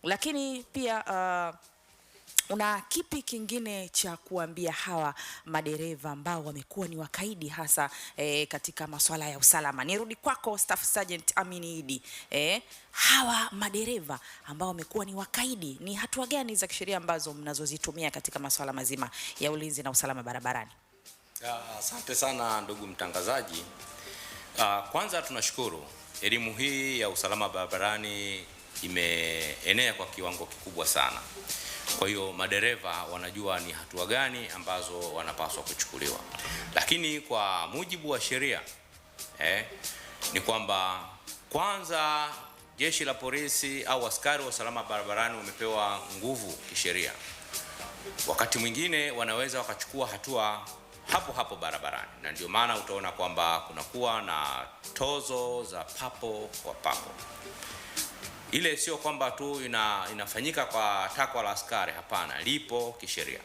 Lakini pia una kipi kingine cha kuambia hawa madereva ambao wamekuwa ni wakaidi hasa katika masuala ya usalama? Nirudi kwako Staff Sergeant Amini Idi. Hawa madereva ambao wamekuwa ni wakaidi, ni hatua gani za kisheria ambazo mnazozitumia katika masuala mazima ya ulinzi na usalama barabarani? Asante sana ndugu mtangazaji. Kwanza tunashukuru elimu hii ya usalama barabarani imeenea kwa kiwango kikubwa sana. Kwa hiyo madereva wanajua ni hatua gani ambazo wanapaswa kuchukuliwa. Lakini kwa mujibu wa sheria ni kwamba kwanza jeshi la polisi au askari wa usalama barabarani wamepewa nguvu kisheria. Wakati mwingine wanaweza wakachukua hatua hapo hapo barabarani, na ndio maana utaona kwamba kunakuwa na tozo za papo kwa papo. Ile sio kwamba tu inafanyika kwa takwa la askari, hapana, lipo kisheria.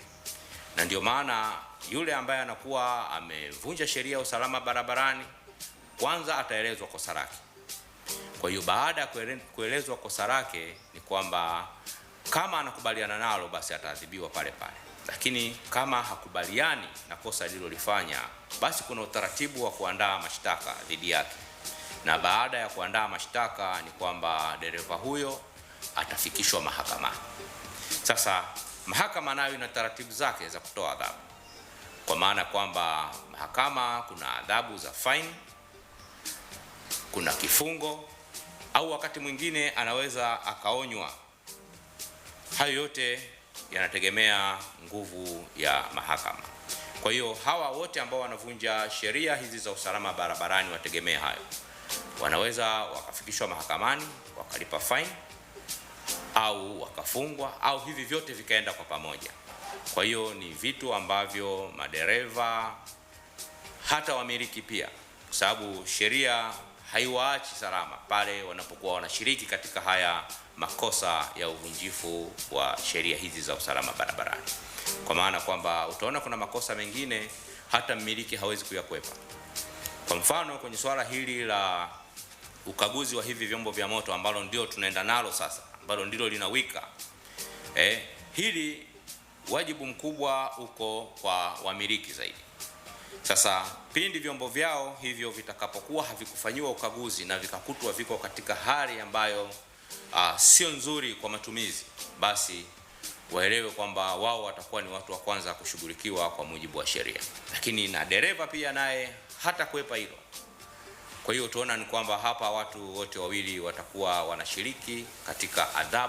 Na ndio maana yule ambaye anakuwa amevunja sheria ya usalama barabarani kwanza ataelezwa kosa lake. Kwa hiyo baada ya kuelezwa kosa lake ni kwamba kama anakubaliana nalo basi ataadhibiwa pale pale. Lakini kama hakubaliani na kosa alilolifanya, basi kuna utaratibu wa kuandaa mashtaka dhidi yake. Na baada ya kuandaa mashtaka ni kwamba dereva huyo atafikishwa mahakamani. Sasa mahakama nayo ina taratibu zake za kutoa adhabu. Kwa maana kwamba mahakama kuna adhabu za fine, kuna kifungo, au wakati mwingine anaweza akaonywa. Hayo yote yanategemea nguvu ya mahakama. Kwa hiyo hawa wote ambao wanavunja sheria hizi za usalama barabarani wategemea hayo. Wanaweza wakafikishwa mahakamani, wakalipa fine, au wakafungwa, au hivi vyote vikaenda kwa pamoja. Kwa hiyo ni vitu ambavyo madereva hata wamiliki pia, kwa sababu sheria haiwaachi salama pale wanapokuwa wanashiriki katika haya makosa ya uvunjifu wa sheria hizi za usalama barabarani. Kwa maana kwamba utaona kuna makosa mengine hata mmiliki hawezi kuyakwepa. Kwa mfano kwenye swala hili la ukaguzi wa hivi vyombo vya moto ambalo ndio tunaenda nalo sasa, ambalo ndilo linawika, hili wajibu mkubwa uko kwa wamiliki zaidi. Sasa pindi vyombo vyao hivyo vitakapokuwa havikufanyiwa ukaguzi na vikakutwa viko katika hali ambayo sio nzuri kwa matumizi, basi waelewe kwamba wao watakuwa ni watu wa kwanza kushughulikiwa kwa mujibu wa sheria. Lakini na dereva pia naye hata kuepa hilo. Kwa hiyo tuona ni kwamba hapa watu wote wawili watakuwa wanashiriki katika adhabu